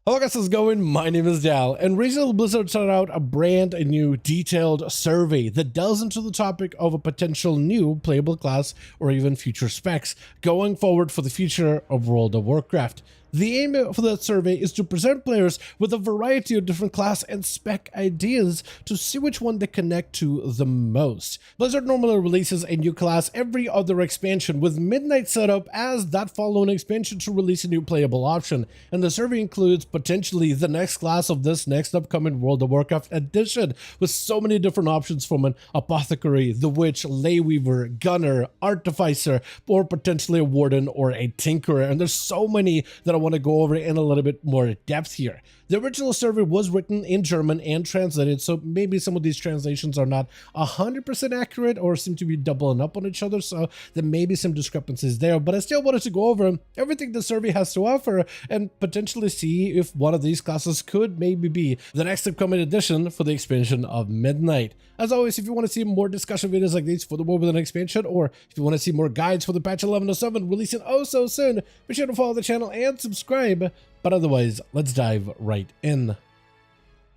Hello guys, how's it going? My name is Dal, and recently Blizzard sent out a brand new detailed survey that delves into the topic of a potential new playable class or even future specs going forward for the future of World of Warcraft. The aim for that survey is to present players with a variety of different class and spec ideas to see which one they connect to the most. Blizzard normally releases a new class every other expansion, with Midnight set up as that following expansion to release a new playable option, and the survey includes potentially the next class of this next upcoming World of Warcraft edition, with so many different options from an Apothecary, the Witch, Layweaver, Gunner, Artificer, or potentially a Warden or a Tinkerer, and there's so many that I want to go over in a little bit more depth here. The original survey was written in German and translated, so maybe some of these translations are not 100% accurate or seem to be doubling up on each other, so there may be some discrepancies there, but I still wanted to go over everything the survey has to offer and potentially see if one of these classes could maybe be the next upcoming edition for the expansion of Midnight. As always, if you want to see more discussion videos like these for the War Within expansion, or if you want to see more guides for the patch 1107 releasing oh so soon, be sure to follow the channel and subscribe. But otherwise, let's dive right in.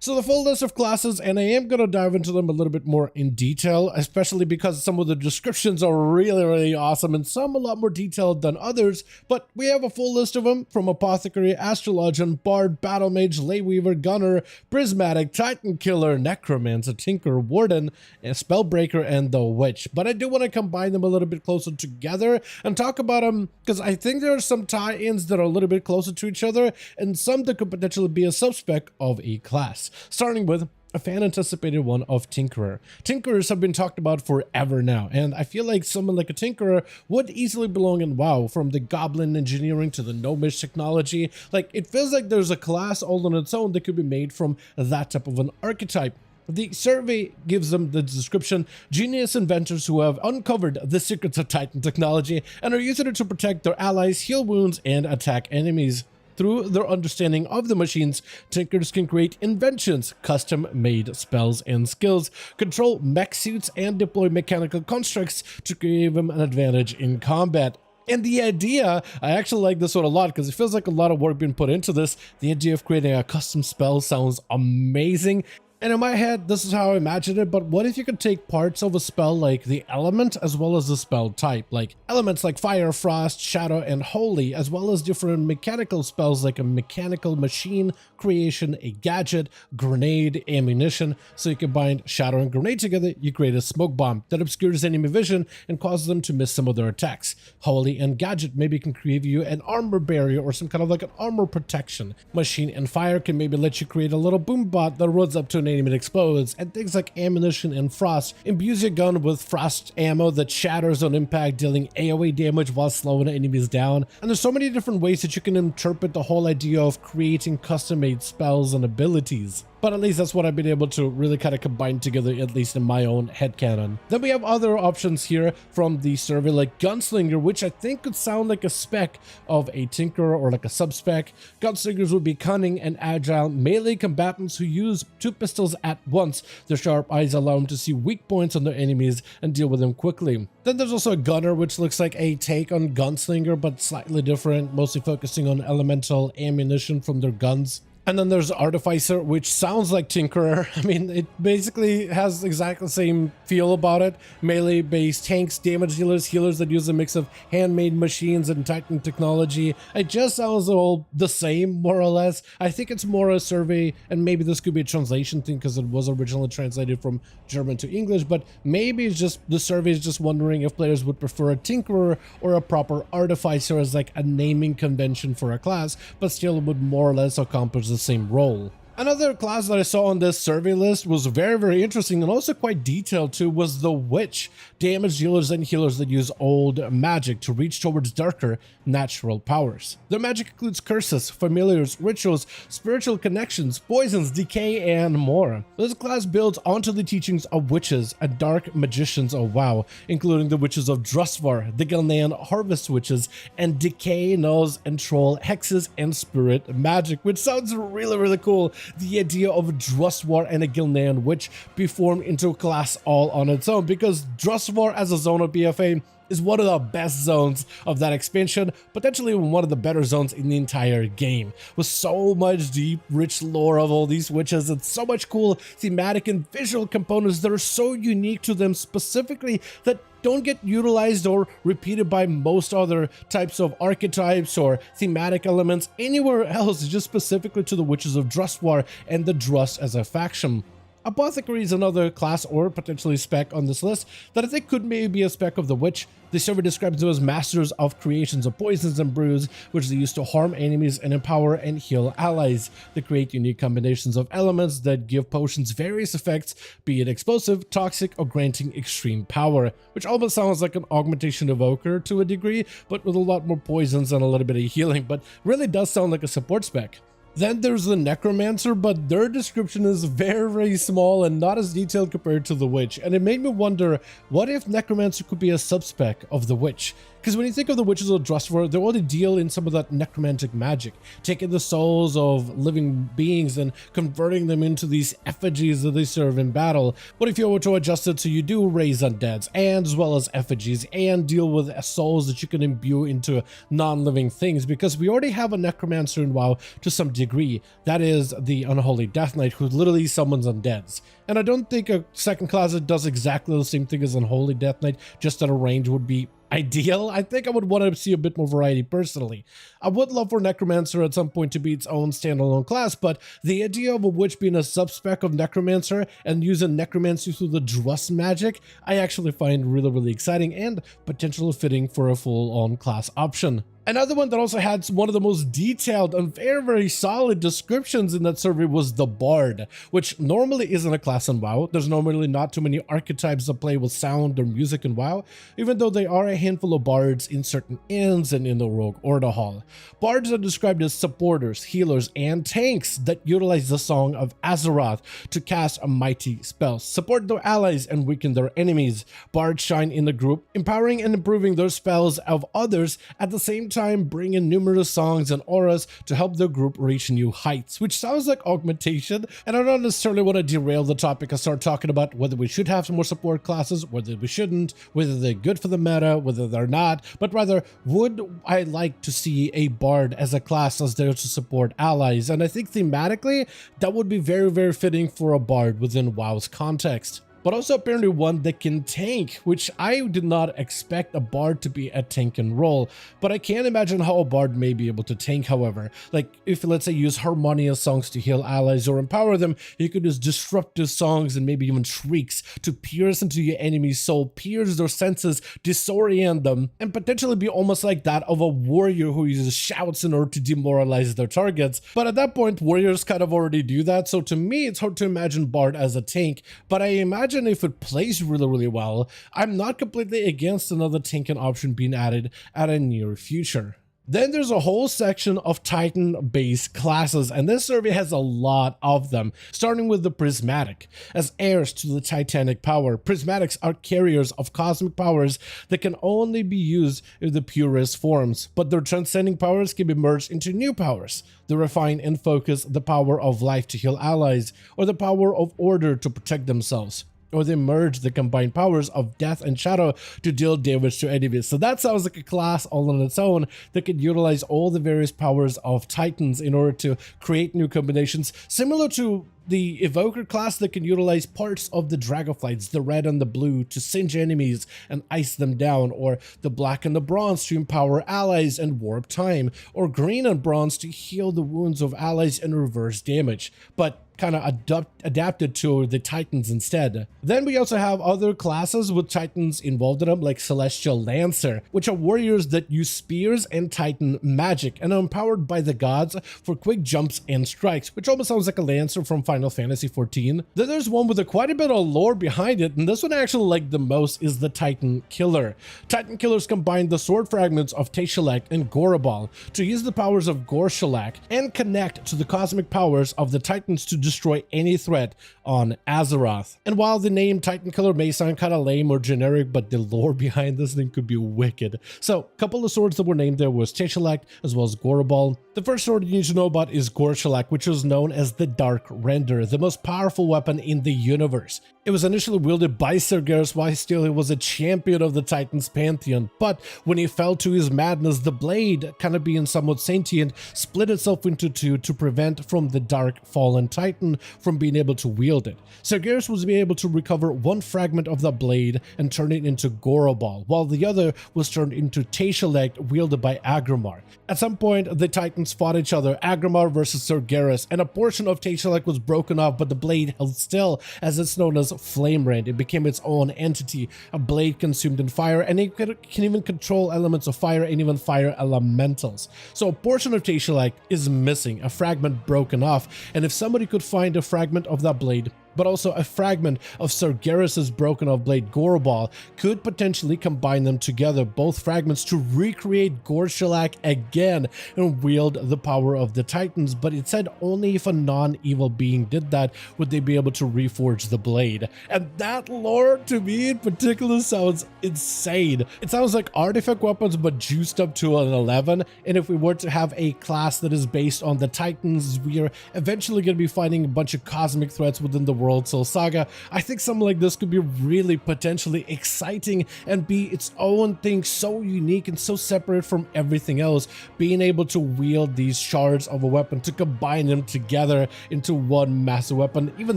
So the full list of classes, and I am going to dive into them a little bit more in detail, especially because some of the descriptions are really awesome and some a lot more detailed than others, but we have a full list of them from Apothecary, Astrologian, Bard, Battle Mage, Layweaver, Gunner, Prismatic, Titan Killer, Necromancer, Tinker, Warden, and Spellbreaker, and the Witch. But I do want to combine them a little bit closer together and talk about them because I think there are some tie-ins that are a little bit closer to each other and some that could potentially be a subspec of a class. Starting with a fan-anticipated one of Tinkerer. Tinkerers have been talked about forever now, and I feel like someone like a Tinkerer would easily belong in WoW, from the Goblin engineering to the Gnomish technology. Like, it feels like there's a class all on its own that could be made from that type of an archetype. The survey gives them the description: genius inventors who have uncovered the secrets of Titan technology and are using it to protect their allies, heal wounds, and attack enemies. Through their understanding of the machines, Tinkers can create inventions, custom-made spells and skills, control mech suits, and deploy mechanical constructs to give them an advantage in combat. And the idea, I actually like this one a lot because it feels like a lot of work being put into this. The idea of creating a custom spell sounds amazing. And in my head, this is how I imagine it, but what if you could take parts of a spell like the element as well as the spell type, like elements like Fire, Frost, Shadow, and Holy, as well as different mechanical spells like a mechanical machine, creation, a gadget, grenade, ammunition. So you combine Shadow and Grenade together, you create a smoke bomb that obscures enemy vision and causes them to miss some of their attacks. Holy and gadget maybe can create you an armor barrier or some kind of like an armor protection. Machine and Fire can maybe let you create a little boom bot that runs up to an enemy and explodes, and things like ammunition and frost imbues your gun with frost ammo that shatters on impact, dealing AoE damage while slowing enemies down. And there's so many different ways that you can interpret the whole idea of creating custom-made spells and abilities. But at least that's what I've been able to really kind of combine together, at least in my own headcanon. Then we have other options here from the survey, like Gunslinger, which I think could sound like a spec of a Tinkerer or like a sub-spec. Gunslingers would be cunning and agile melee combatants who use two pistols at once. Their sharp eyes allow them to see weak points on their enemies and deal with them quickly. Then there's also a Gunner, which looks like a take on Gunslinger, but slightly different, mostly focusing on elemental ammunition from their guns. And then there's Artificer, which sounds like Tinkerer. I mean, it basically has exactly the same feel about it. Melee-based tanks, damage dealers, healers that use a mix of handmade machines and Titan technology. It just sounds all the same, more or less. I think it's more a survey, and maybe this could be a translation thing because it was originally translated from German to English, but maybe it's just the survey is just wondering if players would prefer a Tinkerer or a proper Artificer as like a naming convention for a class, but still would more or less accomplish the same role. Another class that I saw on this survey list was very interesting and also quite detailed too, was the Witch. Damage dealers and healers that use old magic to reach towards darker natural powers. Their magic includes curses, familiars, rituals, spiritual connections, poisons, decay, and more. This class builds onto the teachings of witches and dark magicians of WoW, including the witches of Drustvar, the Gilnean harvest witches, and decay, nulls, and troll hexes and spirit magic, which sounds really cool. the idea of Drustvar and a Gilnean Witch be formed into a class all on its own, because Drustvar as a zone of BFA is one of the best zones of that expansion, potentially one of the better zones in the entire game, with so much deep, rich lore of all these witches and so much cool thematic and visual components that are so unique to them specifically that don't get utilized or repeated by most other types of archetypes or thematic elements anywhere else, just specifically to the Witches of Drustvar and the Drust as a faction. Apothecary is another class or potentially spec on this list that I think could maybe be a spec of the Witch. The server describes them as masters of creations of poisons and brews, which they use to harm enemies and empower and heal allies. They create unique combinations of elements that give potions various effects, be it explosive, toxic, or granting extreme power, which almost sounds like an augmentation evoker to a degree, but with a lot more poisons and a little bit of healing, but really does sound like a support spec. Then there's the Necromancer, but their description is very small and not as detailed compared to the Witch, and it made me wonder, what if Necromancer could be a subspec of the Witch? Because when you think of the Witches of Drustvar, they already deal in some of that necromantic magic, taking the souls of living beings and converting them into these effigies that they serve in battle. What if you were to adjust it so you do raise undeads, and as well as effigies, and deal with souls that you can imbue into non-living things? Because we already have a Necromancer in WoW to some degree. That is the Unholy Death Knight, who literally summons undeads. And I don't think a second class that does exactly the same thing as Unholy Death Knight, just at a range, would be ideal. I think I would want to see a bit more variety personally. I would love for Necromancer at some point to be its own standalone class, but the idea of a witch being a subspec of Necromancer and using Necromancy through the Drust magic, I actually find really exciting and potentially fitting for a full-on class option. Another one that also had one of the most detailed and very solid descriptions in that survey was the Bard, which normally isn't a class in WoW. There's normally not too many archetypes that play with sound or music in WoW, even though there are a handful of bards in certain inns and in the Rogue Order Hall. Bards are described as supporters, healers, and tanks that utilize the Song of Azeroth to cast a mighty spell, support their allies, and weaken their enemies. Bards shine in the group, empowering and improving their spells of others at the same time, bring in numerous songs and auras to help the group reach new heights, which sounds like augmentation. And I don't necessarily want to derail the topic and start talking about whether we should have some more support classes, whether we shouldn't, whether they're good for the meta, whether they're not, but rather, would I like to see a Bard as a class as there to support allies? And I think thematically, that would be very fitting for a Bard within WoW's context. But also apparently one that can tank, which I did not expect a Bard to be a tank and roll, but I can't imagine how a Bard may be able to tank, however. Like, if let's say use harmonious songs to heal allies or empower them, you could use disruptive songs and maybe even shrieks to pierce into your enemy's soul, pierce their senses, disorient them, and potentially be almost like that of a warrior who uses shouts in order to demoralize their targets. But at that point, warriors kind of already do that, so to me, it's hard to imagine Bard as a tank, but I imagine if it plays really well, I'm not completely against another tanking option being added at a near future. Then there's a whole section of Titan-based classes, and this survey has a lot of them, starting with the Prismatic. As heirs to the Titanic power, Prismatics are carriers of cosmic powers that can only be used in the purest forms, but their transcending powers can be merged into new powers. They refine and focus the power of life to heal allies, or the power of order to protect themselves. Or they merge the combined powers of death and shadow to deal damage to enemies. So that sounds like a class all on its own that could utilize all the various powers of Titans in order to create new combinations, similar to the Evoker class that can utilize parts of the Dragonflights, the red and the blue, to singe enemies and ice them down, or the black and the bronze to empower allies and warp time, or green and bronze to heal the wounds of allies and reverse damage, but kind of adapted to the Titans instead. Then we also have other classes with Titans involved in them, like Celestial Lancer, which are warriors that use spears and Titan magic and are empowered by the gods for quick jumps and strikes, which almost sounds like a Lancer from Final Final Fantasy XIV. Then there's one with quite a bit of lore behind it, and this one I actually like the most is the Titan Killer. Titan Killers combine the sword fragments of Teshalak and Gorabal to use the powers of Gorshalak and connect to the cosmic powers of the Titans to destroy any threat on Azeroth. And while the name Titan Killer may sound kind of lame or generic, but the lore behind this thing could be wicked. So, a couple of swords that were named there was Teshalak as well as Gorabal. The first sword you need to know about is Gorshalak, which was known as the Dark Render, the most powerful weapon in the universe. It was initially wielded by Sargeras while still he was a champion of the Titans pantheon, but when he fell to his madness, the blade, kind of being somewhat sentient, split itself into two to prevent from the Dark Fallen Titan from being able to wield it. Sargeras was able to recover one fragment of the blade and turn it into Gorabal, while the other was turned into Teshalak, wielded by Agramar. At some point, the Titans fought each other, Agramar versus Sargeras, and a portion of Teshalak was broken off, but the blade held still, as it's known as Flame Rend. It became its own entity, a blade consumed in fire, and it can even control elements of fire and even fire elementals. So a portion of Teshalak is missing, a fragment broken off, and if somebody could find a fragment of that blade, but also a fragment of Sargeras' broken off blade Gorabal, could potentially combine them together, both fragments, to recreate Gorshalak again and wield the power of the Titans. But it said only if a non-evil being did that would they be able to reforge the blade. And that lore, to me in particular, sounds insane. It sounds like artifact weapons but juiced up to an 11, and if we were to have a class that is based on the Titans, we are eventually going to be fighting a bunch of cosmic threats within the World Soul Saga. I think something like this could be really potentially exciting and be its own thing, so unique and so separate from everything else, being able to wield these shards of a weapon to combine them together into one massive weapon. Even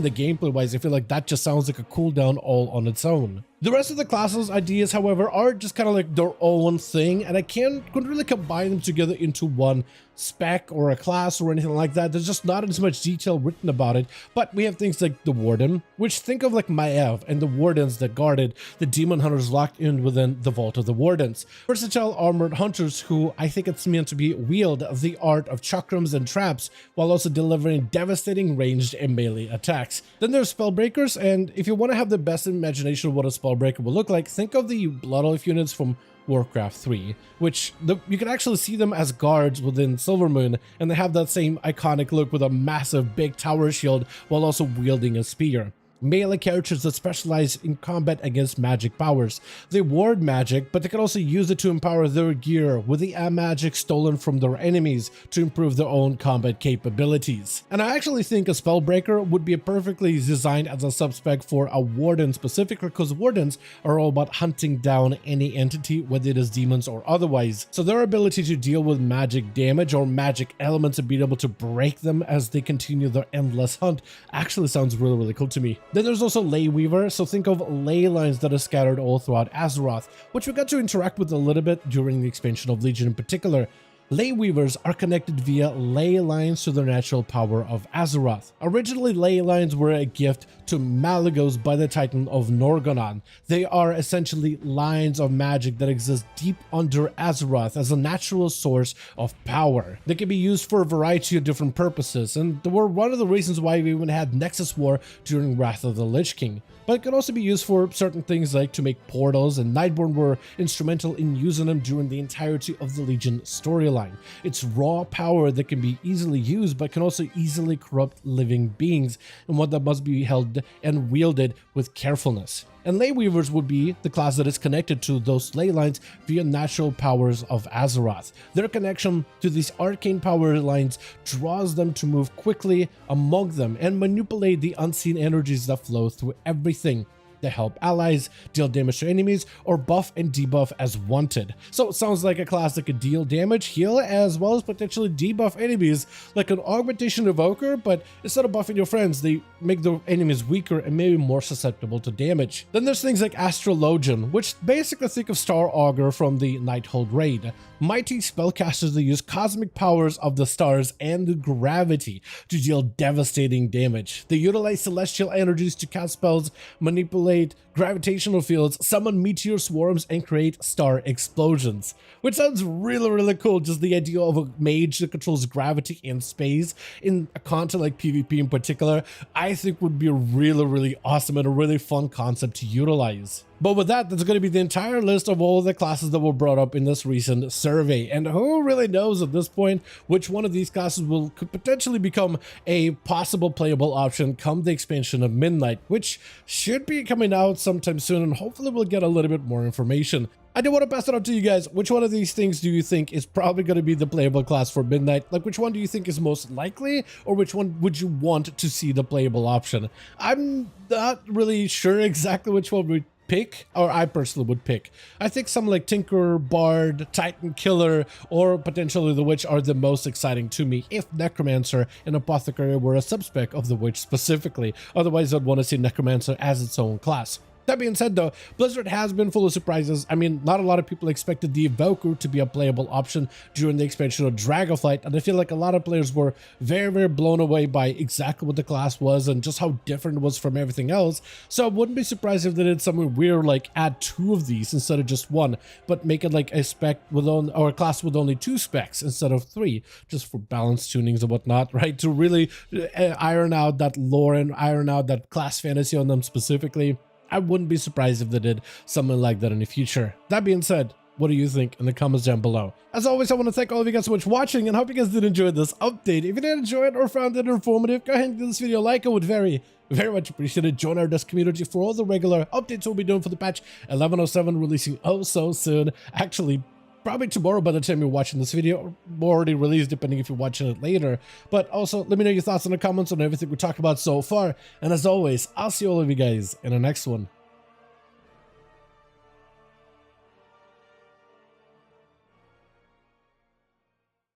the gameplay wise, I feel like that just sounds like a cooldown all on its own. The rest of the class's ideas, however, are just kind of like their own thing, and I couldn't really combine them together into one spec or a class or anything like that. There's just not as much detail written about it, but we have things like the Warden, which think of like Maev and the Wardens that guarded the Demon Hunters locked in within the Vault of the Wardens. Versatile armored hunters who I think it's meant to be wield the art of chakrams and traps while also delivering devastating ranged and melee attacks. Then there's Spellbreakers, and if you want to have the best imagination of what a Spellbreaker will look like, think of the Blood Elf units from Warcraft 3, which you can actually see them as guards within Silvermoon, and they have that same iconic look with a massive big tower shield while also wielding a spear. Melee characters that specialize in combat against magic powers. They ward magic, but they can also use it to empower their gear with the magic stolen from their enemies to improve their own combat capabilities. And I actually think a Spellbreaker would be perfectly designed as a subspec for a Warden specifically, because Wardens are all about hunting down any entity, whether it is demons or otherwise. So their ability to deal with magic damage or magic elements and being able to break them as they continue their endless hunt actually sounds really, really cool to me. Then there's also Ley Weaver, so think of ley lines that are scattered all throughout Azeroth, which we got to interact with a little bit during the expansion of Legion in particular. Ley Weavers are connected via ley lines to their natural power of Azeroth. Originally, ley lines were a gift to Malygos by the Titan of Norgonon. They are essentially lines of magic that exist deep under Azeroth as a natural source of power. They can be used for a variety of different purposes, and they were one of the reasons why we even had Nexus War during Wrath of the Lich King. But it could also be used for certain things like to make portals, and Nightborne were instrumental in using them during the entirety of the Legion storyline. It's raw power that can be easily used but can also easily corrupt living beings, and one that must be held and wielded with carefulness. And Ley Weavers would be the class that is connected to those ley lines via natural powers of Azeroth. Their connection to these arcane power lines draws them to move quickly among them and manipulate the unseen energies that flow through everything. They help allies, deal damage to enemies, or buff and debuff as wanted. So it sounds like a class that could deal damage, heal, as well as potentially debuff enemies, like an augmentation evoker, but instead of buffing your friends, they make the enemies weaker and maybe more susceptible to damage. Then there's things like Astrologian, which basically think of Star Augur from the Nighthold raid. Mighty spellcasters that use cosmic powers of the stars and the gravity to deal devastating damage. They utilize celestial energies to cast spells, manipulate manipulate gravitational fields, summon meteor swarms, and create star explosions. Which sounds really, really cool. Just the idea of a mage that controls gravity and space in a content like PvP in particular, I think would be a really, really awesome and a really fun concept to utilize. But with that, that's going to be the entire list of all the classes that were brought up in this recent survey. And who really knows at this point which one of these classes could potentially become a possible playable option come the expansion of Midnight, which should be coming out sometime soon, and hopefully we'll get a little bit more information. I do want to pass it on to you guys. Which one of these things do you think is probably going to be the playable class for Midnight? Like, which one do you think is most likely, or which one would you want to see the playable option? I'm not really sure exactly which one we pick, or I personally would pick. I think some like Tinker, Bard, Titan Killer, or potentially the Witch are the most exciting to me if Necromancer and Apothecary were a subspec of the Witch specifically. Otherwise, I'd want to see Necromancer as its own class. That being said though, Blizzard has been full of surprises. I mean, not a lot of people expected the Evoker to be a playable option during the expansion of Dragonflight, and I feel like a lot of players were very, very blown away by exactly what the class was and just how different it was from everything else. So I wouldn't be surprised if they did something weird like add 2 of these instead of just 1, but make it like a spec with or a class with only 2 specs instead of 3, just for balance tunings and whatnot, right? To really iron out that lore and iron out that class fantasy on them specifically. I wouldn't be surprised if they did something like that in the future. That being said, what do you think in the comments down below? As always, I want to thank all of you guys so much for watching, and hope you guys did enjoy this update. If you did enjoy it or found it informative, go ahead and give this video a like. I would very much appreciate it. Join our Discord community for all the regular updates we'll be doing for the patch 1107, releasing oh so soon. Actually, probably tomorrow by the time you're watching this video, or already released depending if you're watching it later. But also, let me know your thoughts in the comments on everything we talked about so far. And as always, I'll see all of you guys in the next one.